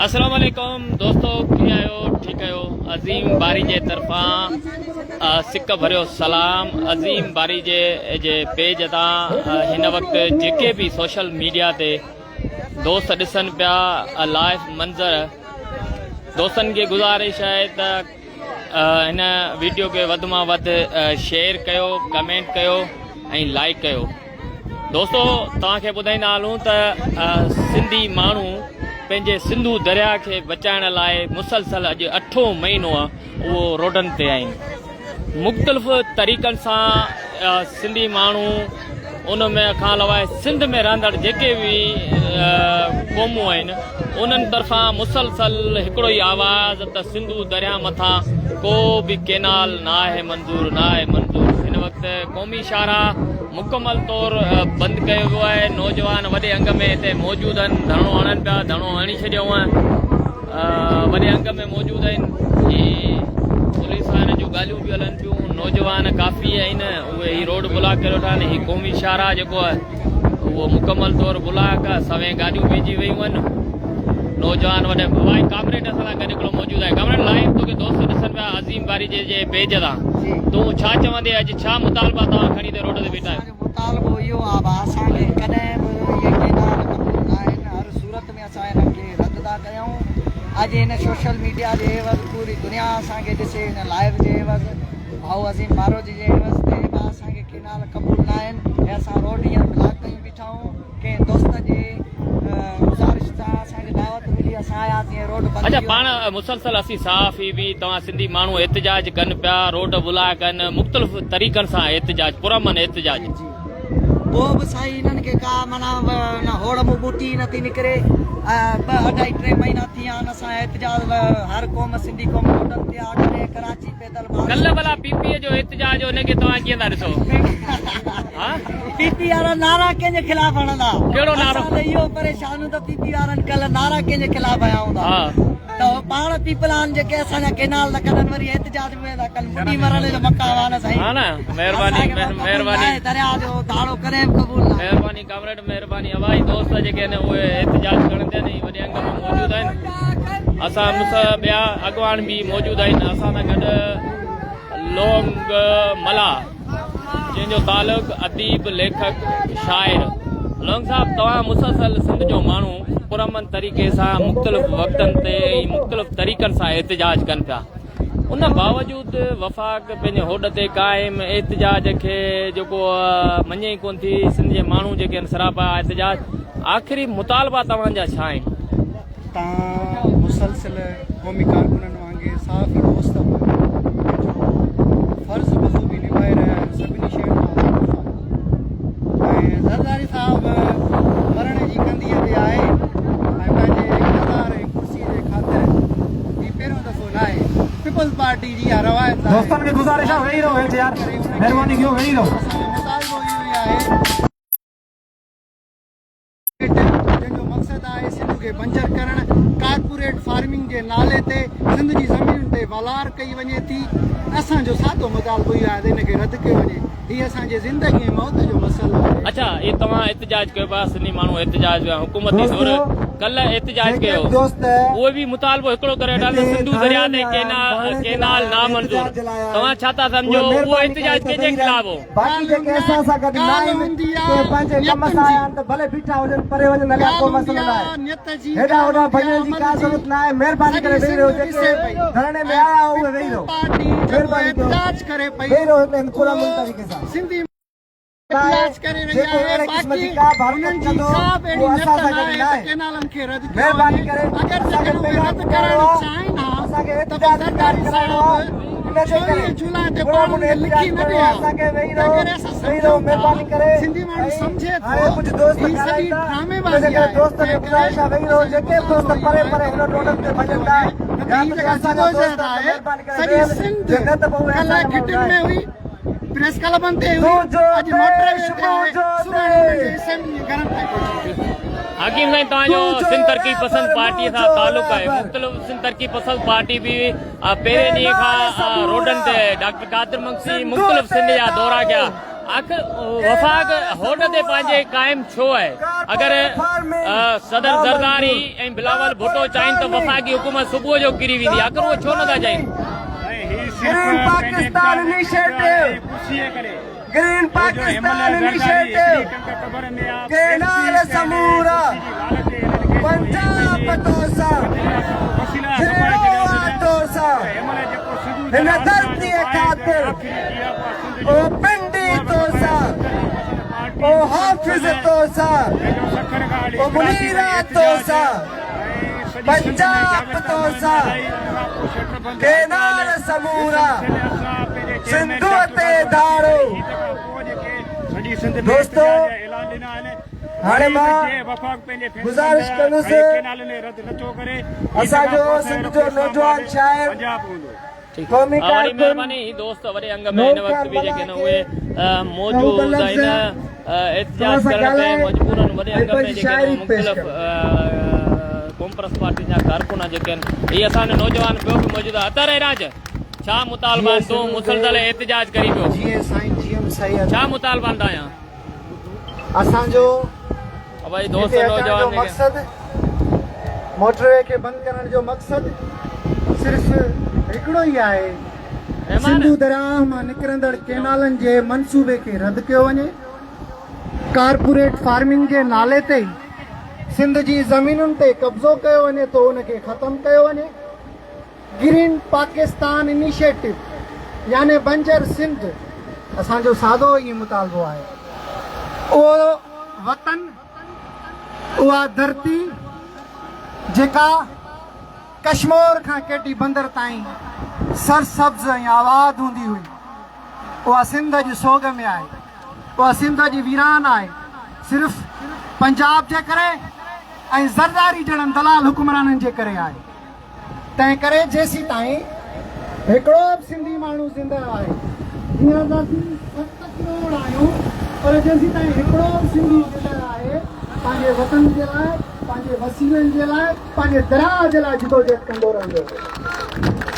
अस्सलाम वालेकुम दोस्तों, कीअं आहियो? ठीकु आहियो? अज़ीम बारी जे तरफ़ां सिक भरियो सलाम। अज़ीम बारी जे पेज तां हिन वक़्तु जेके भी सोशल मीडिया ते दोस्त ॾिसनि पिया लाइव मंज़र, दोस्तनि खे गुज़ारिश आहे त हिन वीडियो खे वधि मां वधि शेयर कयो, कमेंट कयो ऐं लाइक कयो। दोस्तों, तव्हांखे ॿुधाईंदा हलूं त सिंधी माण्हू पंहिंजे सिंधू दरिया खे बचाइण लाइ मुसलसल अॼु 8हों महीनो आहे उहो रोडनि ते आहिनि। मुख़्तलिफ़ तरीक़नि सां सिंधी माण्हू उन में खां अलावा सिंध में रहंदड़ जेके भी क़ौमूं आहिनि उन्हनि तरफ़ां मुसलसल हिकिड़ो ई आवाज़ त सिंधू दरिया मथां को बि केनाल न आहे मंज़ूर, न आहे मंज़ूर। हिन वक़्तु क़ौमी शाहराह मुकमल तौर बंदि कयो वियो आहे। नौजवान वॾे अंग में हिते मौजूदु आहिनि, धरणो हणनि पिया, धरणो हणी छॾियो आहे, वॾे अंग में मौजूदु आहिनि। पुलिस वारनि जूं ॻाल्हियूं बि हलनि पियूं, नौजवान काफ़ी आहिनि, उहे ही रोड ब्लॉक करे वेठा आहिनि। हीउ क़ौमी शाहराह जेको आहे उहो मुकमल तौर ब्लॉक आहे, सवें गाॾियूं बीहिजी वियूं आहिनि। नौजवान वॾे भाई कामरेड असां सां गॾु हिकिड़ो मौजूदु आहे। कामरेड लाइव तोखे दोस्त ॾिसनि पिया अज़ीम बारी जे पेज तां, तूं छा चवंदे? अॼु छा मुतालबा तव्हां खणी ते रोड ते बीठा आहियो? मुतालबो इहो आहे, असांखे कॾहिं बि इहे केनाल क़बूल न आहिनि। हर सूरत में असां हिननि खे रद्द था कयूं। अॼु हिन सोशल मीडिया जे एवज़ पूरी दुनिया असांखे ॾिसे, हिन लाइव जे एवज़ भाऊ अज़ीम बारोजी जे एवज़ ते असांखे केनाल क़बूल न आहिनि ऐं असां रोड हींअर ब्लॉक कयूं बीठा आहियूं। कंहिं दोस्त जे गुज़ारिश सां असांखे दावत मिली, असां आयासीं रोड बंदि। अच्छा, पाण मुसलसल असीं साफ़ ही बि तव्हां सिंधी माण्हू एतिजाज कनि पिया, रोड ब्लॉक कनि, मुख़्तलिफ़ तरीक़नि सां एतिजाज, पुरमन एतिजाज। पोइ बि साईं हिननि खे का माना होड़ मूं बूटी नथी निकिरे। 2-2.5-3 महीना थी विया आहिनि असां एतिजाज, हर क़ौम सिंधी क़ौम रोडनि ते आ करे कराची पैदल। कल्ह भला पीपीए जो एतिजाज हुनखे तव्हां कीअं था ॾिसो? पीपी वारा नारा कंहिंजे ख़िलाफ़ हणंदा? कहिड़ो नारो? इहो परेशान त पीपी वारनि कल्ह नारा कंहिंजे ख़िलाफ़ हया हूंदा त पाण पीपलान जेके असांजा केनाल न कढनि, वरी एतिजाज में था कनि। मुंडी मरण जो मका आहे न साईं। महिरबानी दरिया जो दाड़ो करे क़बूल। महिरबानी कामरेड, महिरबानी। हवाई दोस्त जेके आहिनि उहे एतिजाज करण थिया नी, वॾे अंग में मौजूदु आहिनि। असां ॿिया अॻवान बि मौजूदु आहिनि असां सां गॾु। लोंग मला जंहिंजो तालुक़ अदीब, लेखक, शाइर। लोंग साहब, तव्हां मुसलसल सिंध जो माण्हू पुरमन तरीक़े सां मुख़्तलिफ़ वक़्तनि ते मुख़्तलिफ़ तरीक़नि सां एतिजाज कनि पिया, उन बावजूदि वफ़ाक़ पंहिंजे होॾ ते क़ाइम एतिजाज खे जेको मञे ई कोन थी। सिंध जे माण्हू जेके आहिनि सरापा एतिजाज। आख़िरी मुतालबा तव्हांजा छा आहिनि? तव्हां मुसलसल क़ौमी कारकुननि वांगुरु साफ़ दोस्त फर्ज़ बख़ूबी निभाए रहिया आहिनि सभिनी शयुनि खां। ऐं ज़रदारी साहिब मरण जी कंदीअ ते आहे ऐं पंहिंजे इक़्तिदार ऐं कुर्सीअ जे ख़ातिर ही पहिरियों दफ़ो न आहे। पीपल्स पार्टी जी इहा रवायत आहे। दोस्तनि खे गुज़ारिश आहे, वेही रहो हेठि यार, महिरबानी कयो, वेही रहो। असांजो मुतालबो इहो ई आहे जंहिंजो मक़सदु आहे सिंध खे बंजर करणु। कारपोरेट फार्मिंग जे नाले ते सिंध जी ज़मीन ते वलार कई वञे थी। असांजो सादो मुतालबो इहो आहे त हिनखे रद्द कयो वञे। हीअ असांजे ज़िंदगी ऐं मौत जो मसइलो आहे। अच्छा, ये तव्हां एतिजाज कयो पिया, सिंधी माण्हू एतिजाज पिया, हुकूमती ज़ोर कल्ह एतिजाज कयो, उहे बि मुतालबो हिकिड़ो करे वेठा सिंधू दरिया ते केनाल नामंज़ूर। तव्हां छा था सम्झो उहो एतिजाज कंहिंजे ख़िलाफ़ हो? बाक़ी जेके असां सां गॾु न आहिनि, के पंहिंजे कम सां आया आहिनि त भले बीठा हुजनि, परे वञनि, अलाए को मसइलो न आहे। हेॾा होॾा भॼण जी का ज़रूरत न आहे। महिरबानी करे वेही रहो, जेके धरणे में आया उहे वेही रहो, महिरबानी कयो, वेही रहो पुरमन तरीक़े सां। सिंधी जेको अहिड़े क़िस्म जी का भारत कंदो उहो असां सां गॾु न आहे। महिरबानी करे असांखे पैगाम ॾियारो, असांखे एतिजाज कराइणो आहे। पुरमन एतिजाज करिणो आहे, असांखे वेही रहो, महिरबानी करे। हाणे कुझु दोस्त ॻाल्हाईंदा, जेके दोस्त खे गुज़ारिश आहे वेही रहो। जेके दोस्त परे परे हुन रोडनि ते भॼनि था, या त असांजा दोस्त महिरबानी करे न त पोइ प्रेस क्लब ते हाकिम साईं, तव्हांजो सिंध तरक़ी पसंद पार्टी सां तालुक़ आहे। मुख़्तलिफ़ सिंध तरक़ी पसंद पार्टी बि पहिरें ॾींहं खां रोडनि ते डॉक्टर कादिर मंगसी मुख़्तलिफ़ सिंध जा दौरा कया। आखिर वफ़ाक़ होड़ ते पंहिंजे क़ाइमु छो आहे अगरि सदर ज़रदारी ऐं बिलावल भुट्टो चाहिनि त वफ़ाक़ी हुकूमत सुबुह जो किरी वेंदी आखिर उहो छो नथा चाहिनि green Pakistan initiative green Pakistan initiative canal समूरा पंजाब तोसा श्रीनगर तोसा हिन धरतीअ ख़ातिर ओ पिंडी तोसा ओ हाफिज़ तोसा ओ मुनीरा तोसा पंजाब तोसा केनाल समूरा सिंधु ते धारो दोस्तों हाणे मां गुज़ारिश कंदुसि असांजो सिंध जो नौजवान शाइर क़ौमी वरी कारकुन महिरबानी दोस्त वरी अंग में हिन वक़्त बि जेके न उहे मौजूद आहिनि एहतिजाज करण ते मजबूरन वॾे अंग में जेके न मुख़्तलिफ़ कॉन्फ्रेंस पार्टी जा कारकुन जेके आहिनि इहे असांजो नौजवान ॿियो बि मौजूदु आहे अतर राज छा मुतालबा तूं मुसलसल एहतिजाज करी पियो जीअं साईं जीएम सैयद छा मुतालबा तव्हां असांजो भाई दोस्त हिते अचण जो नौजवान जेके मक़सदु मोटरवे खे बंदि करण जो मक़सदु सिर्फ़ हिकिड़ो ई आहे सिंधु दरिया मां निकिरंदड़ केनालनि जे मंसूबे खे रद्द कयो वञे कारपोरेट फार्मिंग जे नाले ते सिंध जी ज़मीनुनि ते कब्ज़ो कयो वञे थो उनखे ख़तमु कयो वञे ग्रीन पाकिस्तान इनिशिएटिव यानी बंजर सिंध असांजो सादो ई मुतालबो आहे उहो वतन उहा धरती जेका कश्मीर खां केटी बंदर ताईं सरसब्ज़ ऐं आबाद हूंदी हुई उहा सिंध जी सोग में आहे उहा सिंध जी वीरान आहे सिर्फ़ु पंजाब जे करे ऐं ज़रदारी जहिड़नि दलाल हुकुमराननि जे करे आहे तंहिं करे जेसीं ताईं हिकिड़ो बि सिंधी माण्हू ज़िंदा आहे जीअं त असीं 7 करोड़ आहियूं पर जेसीं ताईं हिकिड़ो बि सिंधी ज़िंदा आहे पंहिंजे वतन जे लाइ पंहिंजे वसीलनि जे लाइ पंहिंजे दरिया जे लाइ जिदोजहद कंदो रहंदो